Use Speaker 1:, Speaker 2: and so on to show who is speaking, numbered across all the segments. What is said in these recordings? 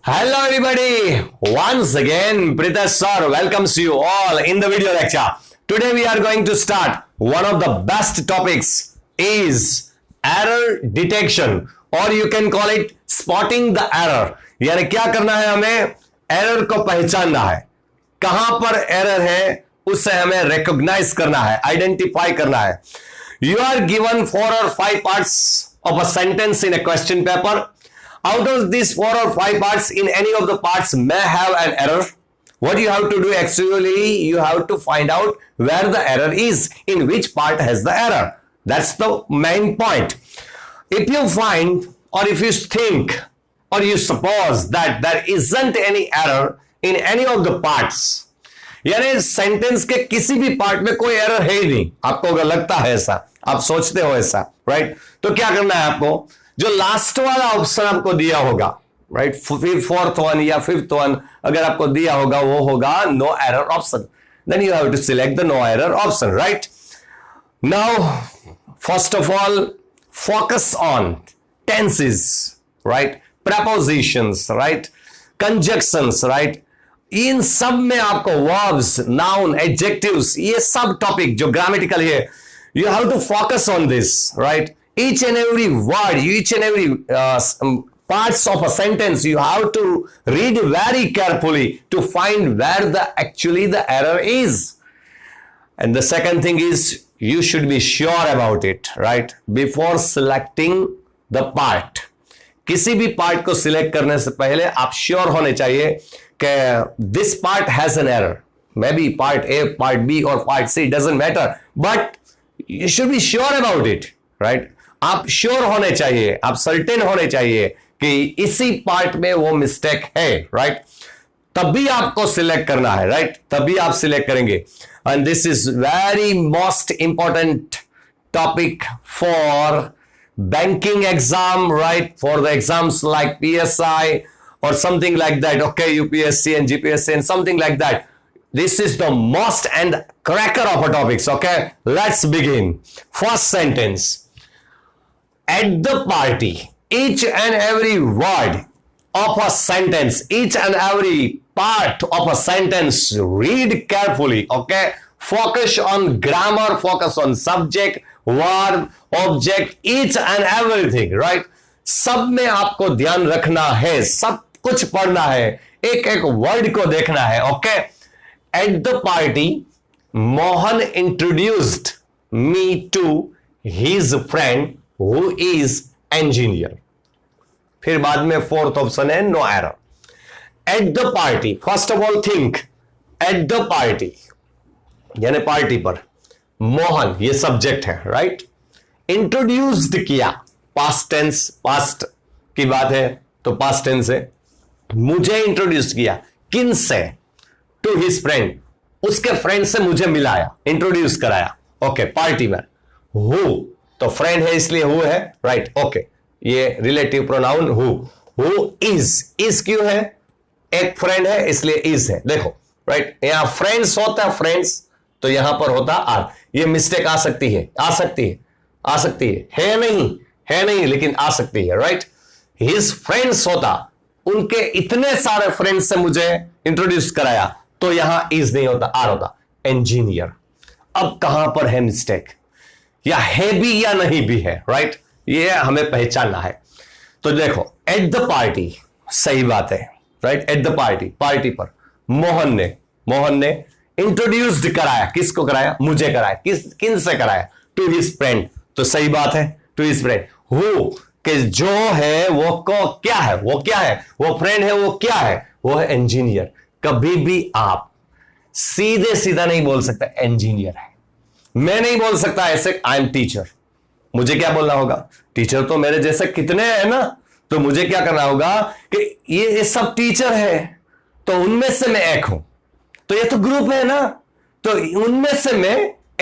Speaker 1: Hello everybody, once again Pritesh sir welcomes you all in the video lecture. Today we are going to start one of the best topics is error detection or you can call it spotting the error. यानी क्या करना है, हमें error को पहचानना है, कहां पर एरर है उससे हमें रिकॉग्नाइज करना है, आइडेंटिफाई करना है. You are given 4 or 5 parts of a sentence in a question paper. Out of these 4 or 5 parts, in any of the parts may have an error. What you have to do actually, you have to find out where the error is, in which part has the error. That's the main point. If you find or if you think or you suppose that there isn't any error in any of the parts, यानी sentence के किसी भी part में कोई error है ही नहीं, आपको अगर लगता है ऐसा, आप सोचते हो ऐसा, राइट, तो क्या करना है आपको, जो लास्ट वाला ऑप्शन आपको दिया होगा, राइट, फोर्थ वन या फिफ्थ वन अगर आपको दिया होगा वो होगा no error option. Then you have to select the no error option, right. Now first of all focus on tenses, right, prepositions, right, conjunctions, right, इन सब में आपको वर्ब्स, नाउन, एडजेक्टिव्स, ये सब टॉपिक जो ग्रामेटिकल है, you have to focus on this, right. Each and every word, each and every parts of a sentence, you have to read very carefully to find where the error is. And the second thing is you should be sure about it, right? Before selecting the part. किसी भी part को select करने से पहले आप sure होने चाहिए कि this part has an error. Maybe part A, part B or part C, doesn't matter. But you should be sure about it, right? आप श्योर होने चाहिए, आप सर्टेन होने चाहिए कि इसी पार्ट में वो मिस्टेक है, राइट. तभी आपको सिलेक्ट करना है, राइट, तभी आप सिलेक्ट करेंगे. And this is very most important topic for banking exam, right, for the exams like PSI or something like that, okay, UPSC and GPSC and something like that. This is the most and cracker of a topics, okay. Let's begin. First sentence. At the party, each and every word of a sentence, each and every part of a sentence, read carefully, okay? Focus on grammar, focus on subject, verb, object, each and everything, right? सब में आपको ध्यान रखना है, सब कुछ पढ़ना है, एक एक वर्ड को देखना है, okay? At the party, Mohan introduced me to his friend who is engineer. फिर बाद में फोर्थ ऑप्शन है no error. At the party, first of all think at the party यानी पार्टी पर, मोहन ये सब्जेक्ट है, राइट. इंट्रोड्यूस्ड किया, past tense, past की बात है तो पास्ट टेंस है. मुझे इंट्रोड्यूस किया, किन से, टू हिज फ्रेंड, उसके फ्रेंड से मुझे मिलाया, इंट्रोड्यूस कराया, ओके. पार्टी में हु तो फ्रेंड है इसलिए हु है, राइट, ओके. ये रिलेटिव प्रोनाउन हु इज क्यों है, एक फ्रेंड है इसलिए इज है, देखो, राइट. यहां फ्रेंड्स होता है, फ्रेंड्स तो यहां पर होता आर. ये मिस्टेक आ सकती है, आ सकती है, आ सकती है नहीं लेकिन आ सकती है, राइट. हिज फ्रेंड्स होता, उनके इतने सारे फ्रेंड्स से मुझे इंट्रोड्यूस कराया, तो यहां इज नहीं होता, आर होता, इंजीनियर. अब कहां पर है मिस्टेक, या है भी या नहीं भी है, राइट, ये हमें पहचानना है. तो देखो एट द पार्टी, सही बात है, right. Eight the party, party पर मोहन ने इंट्रोड्यूस्ड कराया, किसको कराया, मुझे कराया, किन से कराया, टू हिज फ्रेंड, तो सही बात है, टू हिज फ्रेंड. हु कि जो है वो को क्या है, वो फ्रेंड है, वो क्या है, वो है इंजीनियर. कभी भी आप सीधे सीधा नहीं बोल सकते इंजीनियर है. मैं नहीं बोल सकता ऐसे आई एम टीचर. मुझे क्या बोलना होगा, टीचर तो मेरे जैसे कितने हैं ना, तो मुझे क्या करना होगा कि ये सब टीचर है, तो उनमें से मैं एक हूं, तो ये तो ग्रुप है ना, तो उनमें से मैं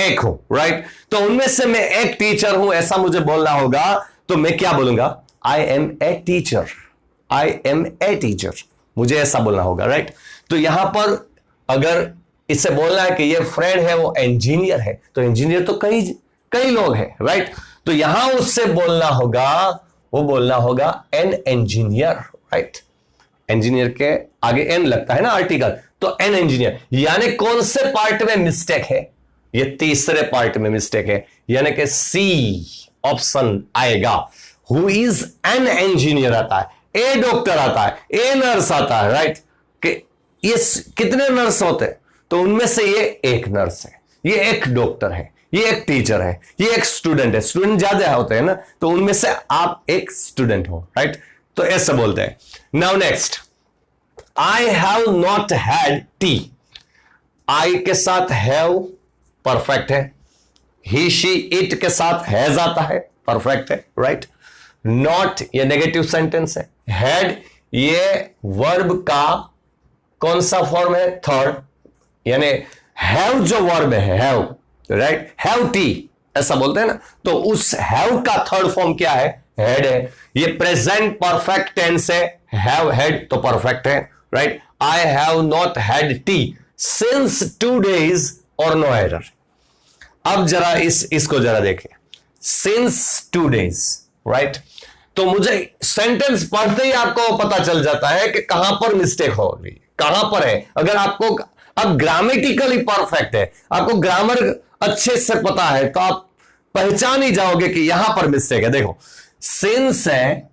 Speaker 1: एक हूं, राइट. तो उनमें से मैं एक टीचर हूं, ऐसा मुझे बोलना होगा. तो मैं क्या बोलूंगा, I am a teacher, I am a teacher, मुझे ऐसा बोलना होगा, राइट. तो यहां पर अगर इससे बोलना है कि ये फ्रेंड है वो इंजीनियर है, तो इंजीनियर तो कई लोग हैं, राइट. तो यहां उससे बोलना होगा, वो बोलना होगा एन इंजीनियर, राइट. इंजीनियर के आगे एन लगता है ना आर्टिकल, तो एन इंजीनियर, यानी कौन से पार्ट में मिस्टेक है? ये तीसरे पार्ट में मिस्टेक है, यानी कि सी ऑप्शन आएगा। हु इज एन इंजीनियर आता है, ए डॉक्टर आता है, ए नर्स आता है, राइट? कि ये कितने नर्स होते हैं? तो उनमें से ये एक नर्स है, ये एक डॉक्टर है, ये एक टीचर है, ये एक स्टूडेंट है। स्टूडेंट ज्यादा होते हैं ना, तो उनमें से आप एक स्टूडेंट हो, राइट? तो ऐसे बोलते हैं। Now next, I have not had tea. I के साथ हैव परफेक्ट है, ही शी इट के साथ हैज आता है, परफेक्ट है, राइट? नॉट ये नेगेटिव सेंटेंस है। हैड ये वर्ब का कौन सा फॉर्म है? थर्ड, यानी हैव जो वर्ब है, हैव, राइट? हैव टी ऐसा बोलते हैं ना, तो उस हैव का थर्ड फॉर्म क्या है? हैड है। ये प्रेजेंट परफेक्ट टेंस है, हैव हैड तो परफेक्ट है, right? I have not had T since 2 days और नो एरर। अब जरा इसको जरा देखें, सिंस 2 days, राइट? तो मुझे सेंटेंस पढ़ते ही आपको पता चल जाता है कि कहां पर मिस्टेक हो रही है, कहां पर है। अगर आपको अब ग्रामेटिकली परफेक्ट है, आपको ग्रामर अच्छे से पता है, तो आप पहचान ही जाओगे कि यहां पर मिस्टेक है। देखो, सिंस है,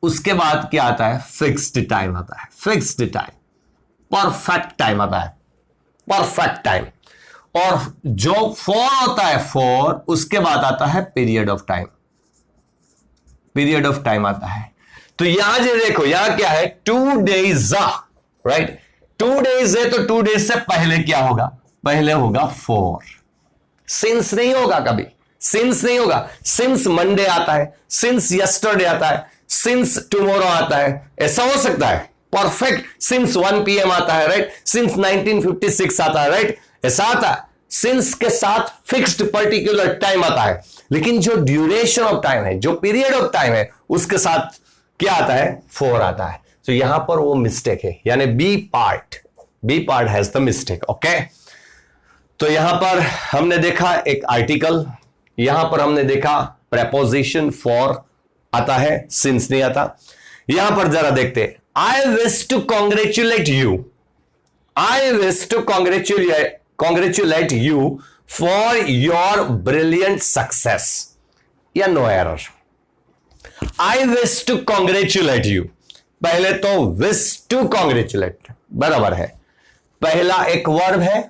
Speaker 1: उसके बाद क्या आता है? फिक्स्ड टाइम आता है, फिक्स्ड टाइम, परफेक्ट टाइम आता है, परफेक्ट टाइम। और जो फॉर होता है, फॉर, उसके बाद आता है period of time, period of time आता है। तो यहां जो देखो, यहां क्या है? 2 days, राइट? 2 days है, तो 2 days से पहले क्या होगा? पहले होगा फॉर, सिंस नहीं होगा कभी, सिंस नहीं होगा। सिंस मंडे आता है, सिंस यस्टरडे आता है, सिंस टुमारो आता है, ऐसा हो सकता है। परफेक्ट सिंस 1 PM आता है, राइट? सिंस 1956 आता है, राइट? ऐसा आता है। सिंस के साथ फिक्स्ड पर्टिकुलर टाइम आता है, लेकिन जो ड्यूरेशन ऑफ टाइम है, जो पीरियड ऑफ टाइम है, उसके साथ क्या आता है? फॉर आता है। तो यहां पर वो मिस्टेक है, यानी B part has the mistake. Okay, तो यहां पर हमने देखा एक आर्टिकल, यहां पर हमने देखा प्रेपोजिशन फॉर आता है, सिंस नहीं आता। यहां पर जरा देखते, I wish to congratulate you, I wish to congratulate you for your brilliant success, या no error? I wish to congratulate you, पहले तो wish to congratulate बराबर है, पहला एक वर्ब है,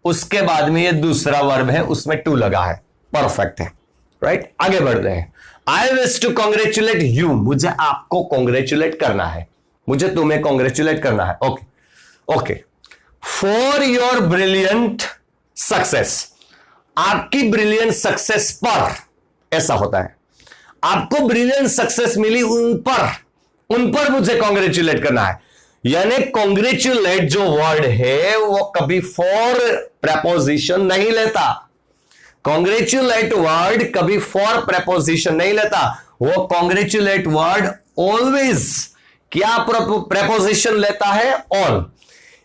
Speaker 1: उसके बाद में ये दूसरा वर्ब है, उसमें टू लगा है, परफेक्ट है, राइट? आगे बढ़ते हैं। I wish to congratulate you, मुझे आपको कॉन्ग्रेचुलेट करना है, मुझे तुम्हें कॉन्ग्रेचुलेट करना है। Okay okay, for your brilliant success, आपकी ब्रिलियंट सक्सेस पर, ऐसा होता है, आपको ब्रिलियंट सक्सेस मिली उन पर मुझे कॉन्ग्रेचुलेट करना है। यानी कॉन्ग्रेचुलेट जो वर्ड है वो कभी फॉर प्रेपोजिशन नहीं लेता, कॉन्ग्रेचुलेट वर्ड कभी फॉर प्रेपोजिशन नहीं लेता, वो कॉन्ग्रेचुलेट वर्ड ऑलवेज क्या प्रेपोजिशन लेता है? ऑन।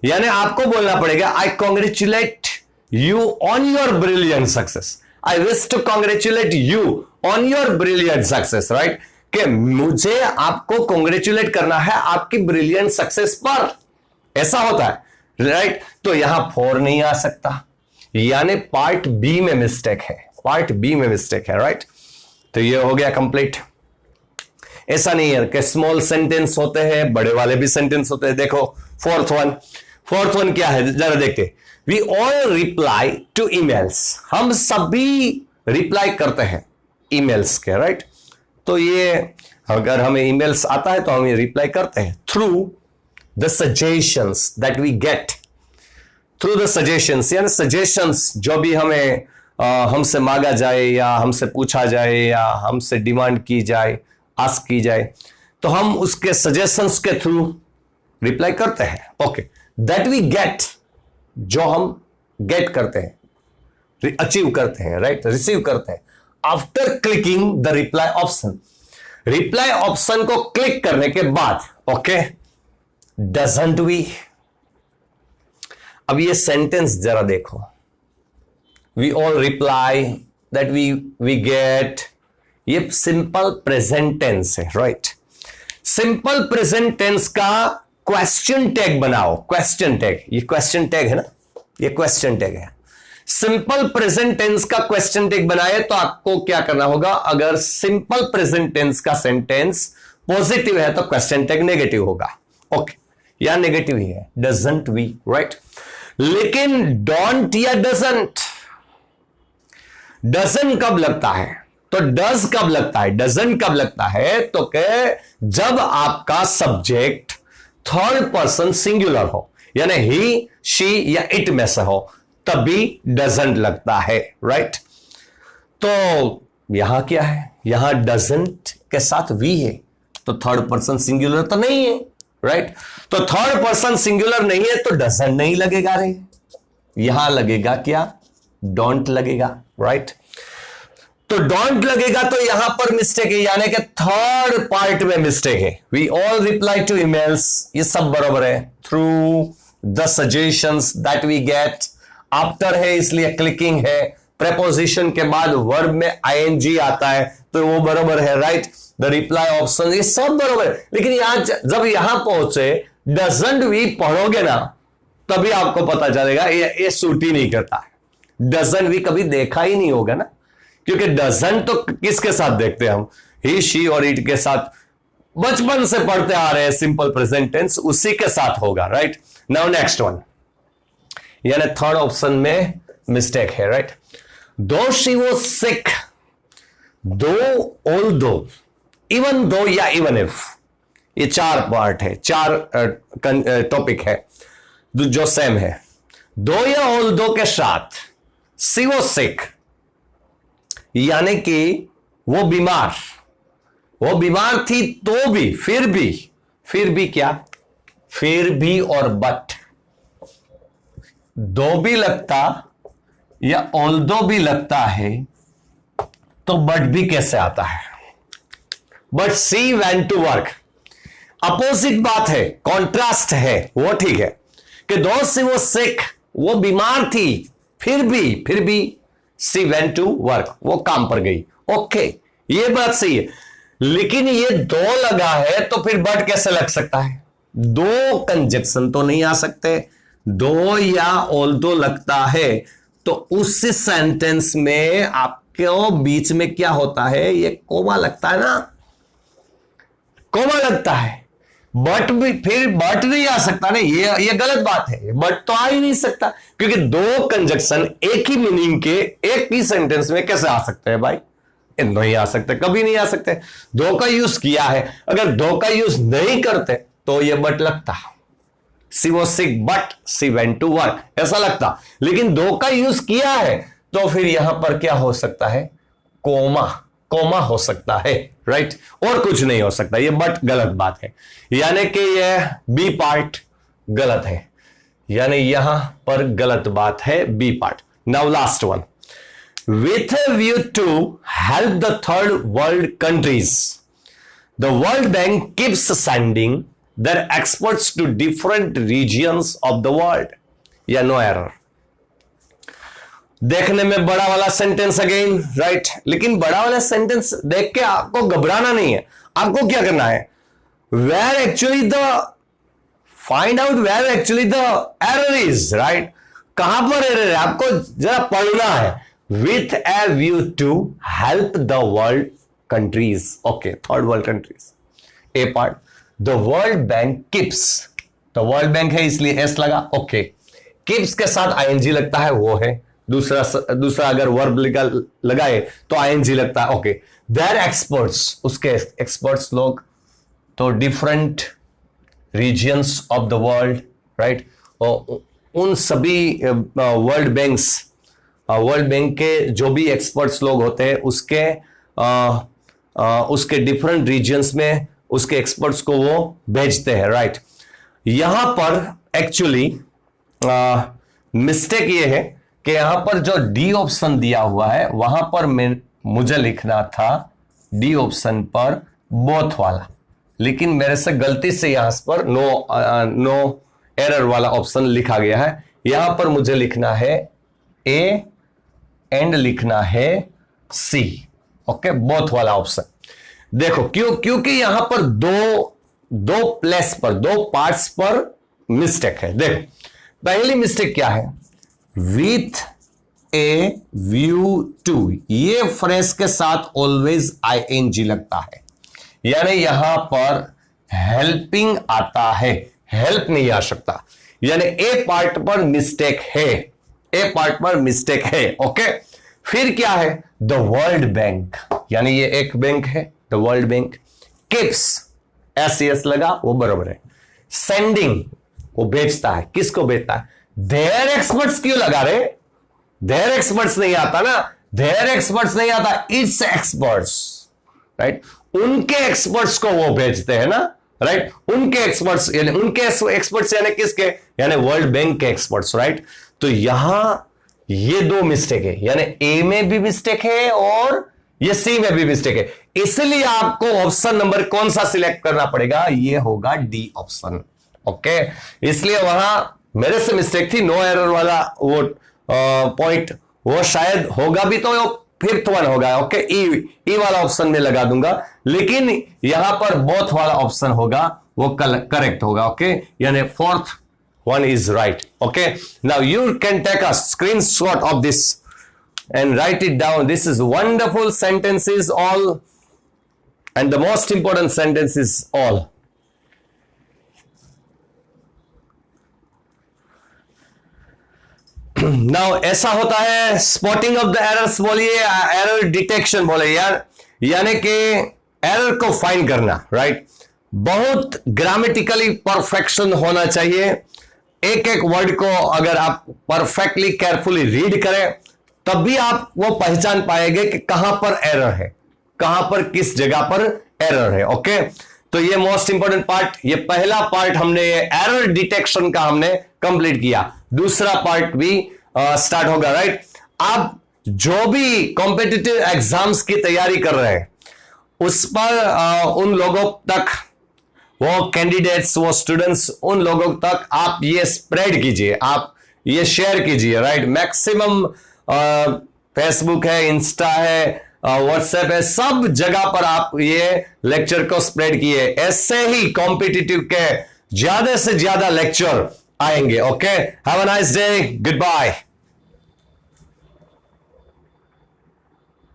Speaker 1: यानी आपको बोलना पड़ेगा, I congratulate you on your brilliant success, I wish to congratulate you on your brilliant success, right? कि मुझे आपको कॉन्ग्रेचुलेट करना है आपकी ब्रिलियंट सक्सेस पर, ऐसा होता है, राइट? तो यहां फॉर नहीं आ सकता, यानी पार्ट बी में मिस्टेक है, पार्ट बी में मिस्टेक है, राइट? तो ये हो गया कंप्लीट। ऐसा नहीं है कि स्मॉल सेंटेंस होते हैं, बड़े वाले भी सेंटेंस होते हैं। देखो फोर्थ वन क्या है, जरा देखते। We all reply to emails, हम सभी रिप्लाई करते हैं ईमेल्स के, राइट? तो ये अगर हमें ईमेल्स आता है तो हम ये रिप्लाई करते हैं through the suggestions that we get, through the suggestions, यानी सजेशंस जो भी हमें हमसे मांगा जाए या हमसे पूछा जाए या हमसे डिमांड की जाए, आस्क की जाए, तो हम उसके सजेशंस के थ्रू रिप्लाई करते हैं। ओके, दैट वी गेट, जो हम गेट करते हैं, अचीव करते हैं, राइट? रिसीव करते हैं after clicking the reply option, reply option को क्लिक करने के बाद। ओके, डजंट वी, अब ये सेंटेंस जरा देखो, we all reply, that we get, ये सिंपल प्रेजेंट टेंस है, राइट? सिंपल प्रेजेंट टेंस का क्वेश्चन टैग बनाओ। क्वेश्चन टैग, ये क्वेश्चन टैग है ना, ये क्वेश्चन टैग है। सिंपल प्रेजेंट टेंस का क्वेश्चन टैग बनाए तो आपको क्या करना होगा, अगर सिंपल प्रेजेंट टेंस का सेंटेंस पॉजिटिव है तो क्वेश्चन टैग नेगेटिव होगा। ओके, या नेगेटिव ही है, डजंट वी, राइट। लेकिन डोंट या डजंट, डजन कब लगता है तो डज कब लगता है, डजन कब लगता है तो के जब आपका सब्जेक्ट थर्ड पर्सन सिंगुलर हो, यानी ही, शी या इट में से हो, तभी डजंट लगता है, राइट। तो यहां क्या है, यहां डजंट के साथ वी है तो थर्ड पर्सन सिंगुलर तो नहीं है, राइट। तो थर्ड पर्सन सिंगुलर नहीं है तो डजंट नहीं लगेगा रे, यहां लगेगा क्या, डोंट लगेगा, राइट। तो डोंट लगेगा तो यहां पर मिस्टेक है, यानी कि थर्ड पार्ट में मिस्टेक है। We all reply to emails, ये सब बराबर है। Through the suggestions that we get, after है इसलिए क्लिकिंग है। प्रेपोजिशन के बाद वर्ब में आईएनजी आता है तो वो बराबर है, राइट। द रिप्लाई ऑप्शन, ये सब बराबर है। लेकिन यहां जब यहां पहुंचे डजंट वी पढ़ोगे ना, तभी आपको पता चलेगा ये सूट ही नहीं करता है। डजंट वी कभी देखा ही नहीं होगा ना, क्योंकि डजंट तो किसके साथ देखते हैं हम, ही, शी और इट के साथ बचपन से पढ़ते आ रहे हैं। सिंपल प्रेजेंट टेंस उसी के साथ होगा, राइट। नाउ नेक्स्ट वन, यानी थर्ड ऑप्शन में मिस्टेक है, राइट। दो शी वाज सिक, दो, ऑल्दो, इवन दो या इवन इफ, ये चार पार्ट है, चार टॉपिक है जो सेम है। दो या ऑल्दो के साथ शी वाज सिक, यानी कि वो बीमार थी तो भी, फिर भी क्या, फिर भी और बट, दो भी लगता या ऑल्दो भी लगता है तो बट भी कैसे आता है। But she went to work, opposite बात है, कॉन्ट्रास्ट है, वो ठीक है कि दो से वो सिक, वो बीमार थी, फिर भी सी वेंट टू वर्क, वो काम पर गई। ओके, ये बात सही है। लेकिन ये दो लगा है तो फिर बट कैसे लग सकता है, दो कंजक्शन तो नहीं आ सकते। दो या ऑल्दो लगता है तो उस सेंटेंस में आपके बीच में क्या होता है, ये कोमा लगता है ना, कोमा लगता है। बट भी, फिर बट नहीं आ सकता ना, ये गलत बात है, बट तो आ ही नहीं सकता, क्योंकि दो कंजक्शन एक ही मीनिंग के एक ही सेंटेंस में कैसे आ सकते हैं भाई, नहीं आ सकते, कभी नहीं आ सकते। दो का यूज किया है, अगर दो का यूज नहीं करते तो ये बट लगता, she was sick but she went to work, ऐसा लगता। लेकिन दो का यूज किया है तो फिर यहां पर क्या हो सकता है, कोमा हो सकता है, राइट। और कुछ नहीं हो सकता, ये बट गलत बात है, यानी कि ये बी पार्ट गलत है, यानी यहां पर गलत बात है, B part. Now last one, with a view to help the third world countries, the World Bank keeps sending their experts to different regions of the world. या नो एरर, देखने में बड़ा वाला सेंटेंस अगेन, राइट। लेकिन बड़ा वाला sentence देख के आपको घबराना नहीं है, आपको क्या करना है, where actually the, find out where actually the error is, right. कहां पर एरर है आपको जरा पढ़ना है। With a view to help the world countries. Okay, third world countries. A part. The World Bank keeps. The World Bank है इसलिए S लगा. Okay. Keeps के साथ ing लगता है, वो है। दूसरा अगर वर्ब लगाए तो ing लगता है. Okay. Their experts. उसके experts लोग तो different regions of the world, right? और उन सभी वर्ल्ड बैंक के जो भी एक्सपर्ट्स लोग होते हैं उसके डिफरेंट रीजन्स में उसके एक्सपर्ट्स को वो भेजते हैं, राइट। यहां पर एक्चुअली मिस्टेक ये है कि यहां पर जो डी ऑप्शन दिया हुआ है वहां पर मुझे लिखना था डी ऑप्शन पर बोथ वाला, लेकिन मेरे से गलती से यहां पर नो एरर वाला ऑप्शन लिखा गया है। यहां पर मुझे लिखना है ए एंड लिखना है सी। ओके, बोथ वाला ऑप्शन। देखो क्योंकि यहां पर दो दो प्लेस पर, दो पार्ट्स पर मिस्टेक है। देख, पहली मिस्टेक क्या है, विथ ए व्यू टू, ये फ्रेज के साथ ऑलवेज आईएनजी लगता है, यानी यहां पर हेल्पिंग आता है, हेल्प नहीं आ सकता, यानी ए पार्ट पर मिस्टेक है, ए पार्ट पर मिस्टेक है। ओके, फिर क्या है, द वर्ल्ड बैंक, यानी ये एक बैंक है, the world bank. Keeps, S लगा, वो बराबर है। सेंडिंग, वो बेचता है, किसको बेचता है, देयर एक्सपर्ट्स क्यों लगा रहे, देयर एक्सपर्ट्स नहीं आता ना, देयर एक्सपर्ट्स नहीं आता, इट्स एक्सपर्ट्स, राइट, उनके एक्सपर्ट्स को वो बेचते हैं ना, राइट, उनके एक्सपर्ट्स, यानी उनके एक्सपर्ट्स यानी किसके, यानी वर्ल्ड बैंक के एक्सपर्ट्स, राइट। तो यहां ये दो मिस्टेक है, यानी ए में भी मिस्टेक है और ये सी में भी मिस्टेक है, इसलिए आपको ऑप्शन नंबर कौन सा सिलेक्ट करना पड़ेगा, ये होगा डी ऑप्शन। ओके, इसलिए वहां मेरे से मिस्टेक थी, नो एरर वाला वो पॉइंट, वो शायद होगा भी तो फिफ्थ वन होगा। ओके, ई वाला ऑप्शन में लगा दूंगा, लेकिन यहां पर बोथ वाला ऑप्शन होगा, वो करेक्ट होगा। ओके, यानी fourth one is right. Okay, now you can take a screenshot of this and write it down. This is wonderful sentences all, and the most important sentence is all. Now ऐसा होता है, spotting of the errors बोलिए, error detection बोले यार, यानी कि error को find करना, right? बहुत ग्रामेटिकली परफेक्शन होना चाहिए, एक एक वर्ड को अगर आप परफेक्टली केयरफुली रीड करें तब भी आप वो पहचान पाएंगे कि कहां पर एरर है, कहां पर किस जगह पर एरर है। ओके, तो ये मोस्ट इंपॉर्टेंट पार्ट, ये पहला पार्ट हमने एरर डिटेक्शन का हमने कंप्लीट किया, दूसरा पार्ट भी स्टार्ट होगा, राइट। आप जो भी कॉम्पिटिटिव एग्जाम्स की तैयारी कर रहे हैं उस पर उन लोगों तक, वो कैंडिडेट्स, वो स्टूडेंट्स, उन लोगों तक आप ये स्प्रेड कीजिए, आप ये शेयर कीजिए, राइट। मैक्सिमम फेसबुक है, इंस्टा है, व्हाट्सएप है, सब जगह पर आप ये लेक्चर को स्प्रेड किए, ऐसे ही कॉम्पिटिटिव के ज्यादा से ज्यादा लेक्चर आएंगे। Okay, have a nice day, good bye.